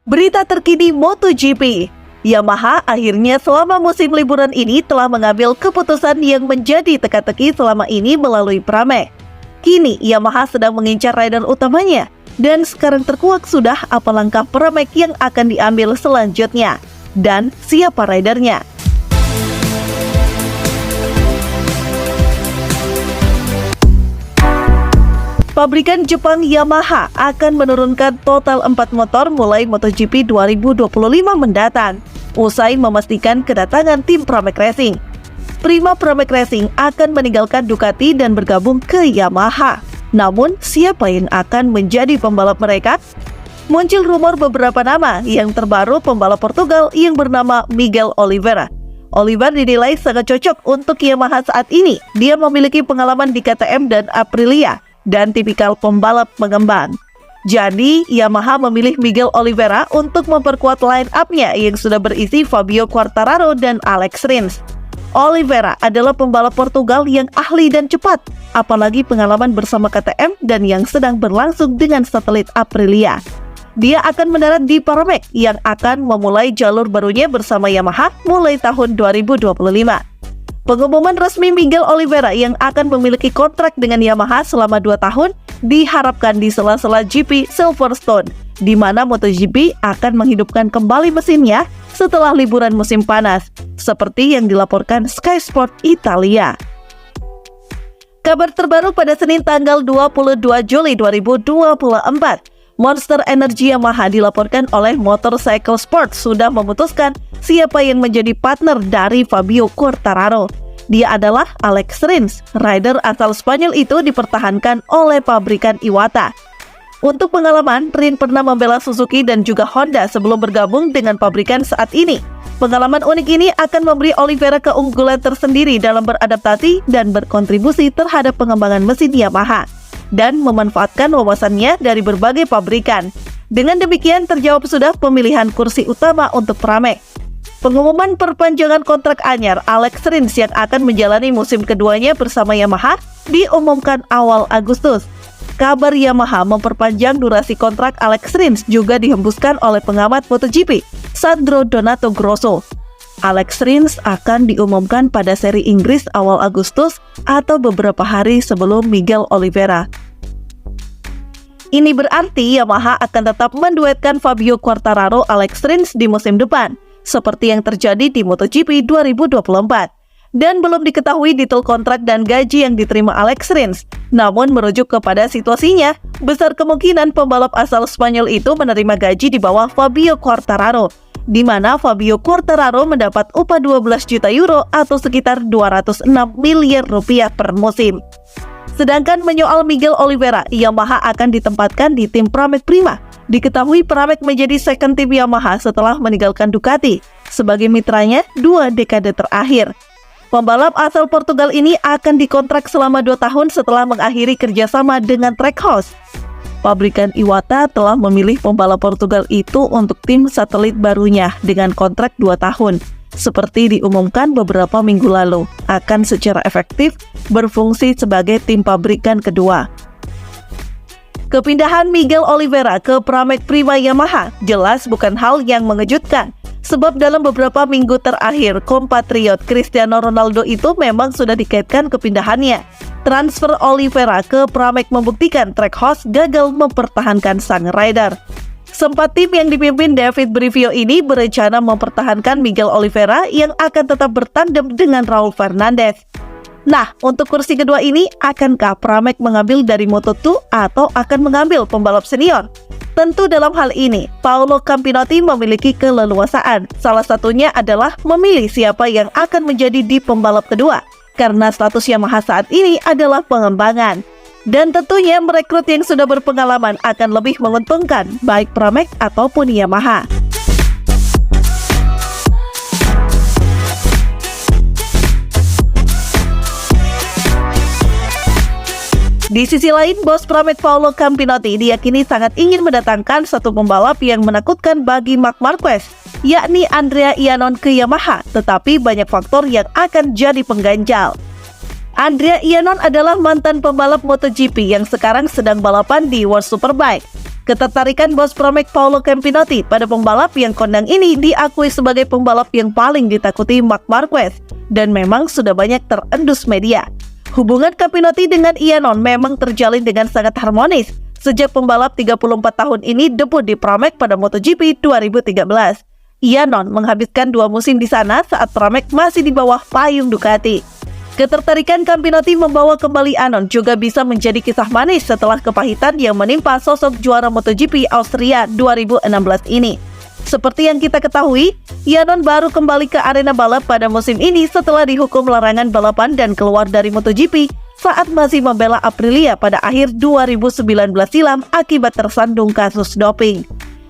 Berita terkini MotoGP. Yamaha akhirnya selama musim liburan ini telah mengambil keputusan yang menjadi teka-teki selama ini melalui Pramac. Kini Yamaha sedang mengincar rider utamanya, dan sekarang terkuak sudah apa langkah Pramac yang akan diambil selanjutnya, dan siapa ridernya. Pabrikan Jepang Yamaha akan menurunkan total 4 motor mulai MotoGP 2025 mendatang, usai memastikan kedatangan tim Pramac Racing. Prima Pramac Racing akan meninggalkan Ducati dan bergabung ke Yamaha. Namun, siapa yang akan menjadi pembalap mereka? Muncul rumor beberapa nama, yang terbaru pembalap Portugal yang bernama Miguel Oliveira. Oliveira dinilai sangat cocok untuk Yamaha saat ini. Dia memiliki pengalaman di KTM dan Aprilia, dan tipikal pembalap pengembang. Jadi, Yamaha memilih Miguel Oliveira untuk memperkuat line-up-nya yang sudah berisi Fabio Quartararo dan Alex Rins. Oliveira adalah pembalap Portugal yang ahli dan cepat, apalagi pengalaman bersama KTM dan yang sedang berlangsung dengan satelit Aprilia. Dia akan mendarat di Pramac yang akan memulai jalur barunya bersama Yamaha mulai tahun 2025. Pengumuman resmi Miguel Oliveira yang akan memiliki kontrak dengan Yamaha selama 2 tahun diharapkan di sela-sela GP Silverstone, di mana MotoGP akan menghidupkan kembali mesinnya setelah liburan musim panas, seperti yang dilaporkan Sky Sport Italia. Kabar terbaru pada Senin tanggal 22 Juli 2024, Monster Energy Yamaha dilaporkan oleh Motorcycle Sport sudah memutuskan siapa yang menjadi partner dari Fabio Quartararo. Dia adalah Alex Rins. Rider asal Spanyol itu dipertahankan oleh pabrikan Iwata. Untuk pengalaman, Rins pernah membela Suzuki dan juga Honda sebelum bergabung dengan pabrikan saat ini. Pengalaman unik ini akan memberi Oliveira keunggulan tersendiri dalam beradaptasi dan berkontribusi terhadap pengembangan mesin Yamaha, dan memanfaatkan wawasannya dari berbagai pabrikan. Dengan demikian terjawab sudah pemilihan kursi utama untuk Pramac. Pengumuman perpanjangan kontrak anyar Alex Rins yang akan menjalani musim keduanya bersama Yamaha diumumkan awal Agustus. Kabar Yamaha memperpanjang durasi kontrak Alex Rins juga dihembuskan oleh pengamat MotoGP, Sandro Donato Grosso. Alex Rins akan diumumkan pada seri Inggris awal Agustus atau beberapa hari sebelum Miguel Oliveira. Ini berarti Yamaha akan tetap menduetkan Fabio Quartararo Alex Rins di musim depan, seperti yang terjadi di MotoGP 2024. Dan belum diketahui detail kontrak dan gaji yang diterima Alex Rins. Namun merujuk kepada situasinya, besar kemungkinan pembalap asal Spanyol itu menerima gaji di bawah Fabio Quartararo, di mana Fabio Quartararo mendapat upah 12 juta euro atau sekitar 206 miliar rupiah per musim. Sedangkan menyoal Miguel Oliveira, Yamaha akan ditempatkan di tim Pramac Prima. Diketahui Pramac menjadi second tim Yamaha setelah meninggalkan Ducati sebagai mitranya 2 dekade terakhir. Pembalap asal Portugal ini akan dikontrak selama 2 tahun setelah mengakhiri kerjasama dengan Trackhouse. Pabrikan Iwata telah memilih pembalap Portugal itu untuk tim satelit barunya dengan kontrak 2 tahun. Seperti diumumkan beberapa minggu lalu, akan secara efektif berfungsi sebagai tim pabrikan kedua. Kepindahan Miguel Oliveira ke Pramac Prima Yamaha jelas bukan hal yang mengejutkan, sebab dalam beberapa minggu terakhir, kompatriot Cristiano Ronaldo itu memang sudah dikaitkan kepindahannya. Transfer Oliveira ke Pramac membuktikan Trackhouse gagal mempertahankan sang rider. Sempat tim yang dipimpin David Brivio ini berencana mempertahankan Miguel Oliveira yang akan tetap bertandem dengan Raul Fernandez. Nah, untuk kursi kedua ini, akankah Pramac mengambil dari Moto2 atau akan mengambil pembalap senior? Tentu dalam hal ini, Paolo Campinotti memiliki keleluasaan. Salah satunya adalah memilih siapa yang akan menjadi di pembalap kedua, karena status Yamaha saat ini adalah pengembangan. Dan tentunya merekrut yang sudah berpengalaman akan lebih menguntungkan, baik Pramac ataupun Yamaha. Di sisi lain, bos Pramac Paolo Campinotti diyakini sangat ingin mendatangkan satu pembalap yang menakutkan bagi Marc Marquez, yakni Andrea Iannon ke Yamaha, tetapi banyak faktor yang akan jadi pengganjal. Andrea Iannon adalah mantan pembalap MotoGP yang sekarang sedang balapan di World Superbike. Ketertarikan bos Pramac Paolo Campinotti pada pembalap yang kondang ini diakui sebagai pembalap yang paling ditakuti Marc Marquez dan memang sudah banyak terendus media. Hubungan Campinotti dengan Iannon memang terjalin dengan sangat harmonis sejak pembalap 34 tahun ini debut di Pramac pada MotoGP 2013. Iannon menghabiskan 2 musim di sana saat Pramac masih di bawah payung Ducati. Ketertarikan Campinotti membawa kembali Iannon juga bisa menjadi kisah manis setelah kepahitan yang menimpa sosok juara MotoGP Austria 2016 ini. Seperti yang kita ketahui, Iannon baru kembali ke arena balap pada musim ini setelah dihukum larangan balapan dan keluar dari MotoGP saat masih membela Aprilia pada akhir 2019 silam akibat tersandung kasus doping.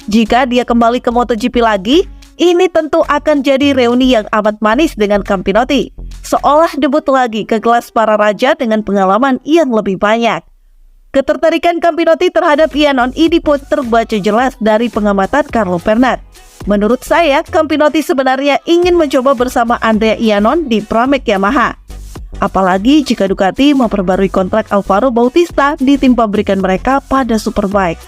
Jika dia kembali ke MotoGP lagi, ini tentu akan jadi reuni yang amat manis dengan Campinotti, seolah debut lagi ke kelas para raja dengan pengalaman yang lebih banyak. Ketertarikan Campinotti terhadap Iannon ini pun terbaca jelas dari pengamatan Carlo Pernat. Menurut saya, Campinotti sebenarnya ingin mencoba bersama Andrea Iannon di Pramac Yamaha. Apalagi jika Ducati memperbarui kontrak Alvaro Bautista di tim pabrikan mereka pada Superbike.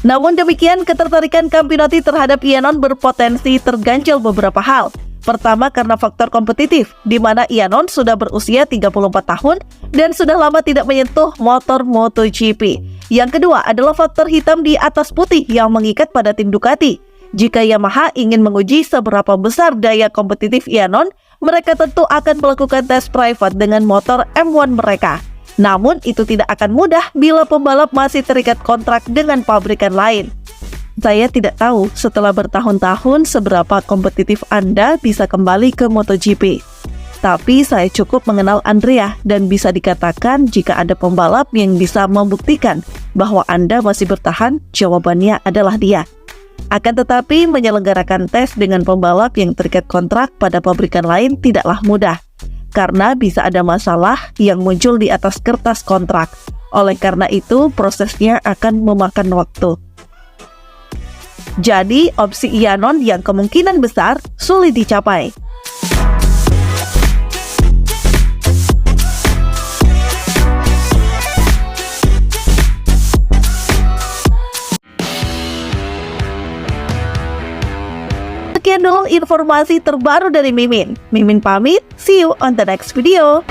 Namun demikian, ketertarikan Campinotti terhadap Iannon berpotensi terganjal beberapa hal. Pertama, karena faktor kompetitif, di mana Iannon sudah berusia 34 tahun dan sudah lama tidak menyentuh motor MotoGP. Yang kedua adalah faktor hitam di atas putih yang mengikat pada tim Ducati. Jika Yamaha ingin menguji seberapa besar daya kompetitif Iannon, mereka tentu akan melakukan tes private dengan motor M1 mereka. Namun itu tidak akan mudah bila pembalap masih terikat kontrak dengan pabrikan lain. Saya tidak tahu setelah bertahun-tahun seberapa kompetitif Anda bisa kembali ke MotoGP. Tapi saya cukup mengenal Andrea dan bisa dikatakan jika ada pembalap yang bisa membuktikan bahwa Anda masih bertahan, jawabannya adalah dia. Akan tetapi menyelenggarakan tes dengan pembalap yang terikat kontrak pada pabrikan lain tidaklah mudah. Karena bisa ada masalah yang muncul di atas kertas kontrak. Oleh karena itu, prosesnya akan memakan waktu. Jadi, opsi Iannon yang kemungkinan besar sulit dicapai. Sekian dulu informasi terbaru dari Mimin. Mimin pamit, see you on the next video.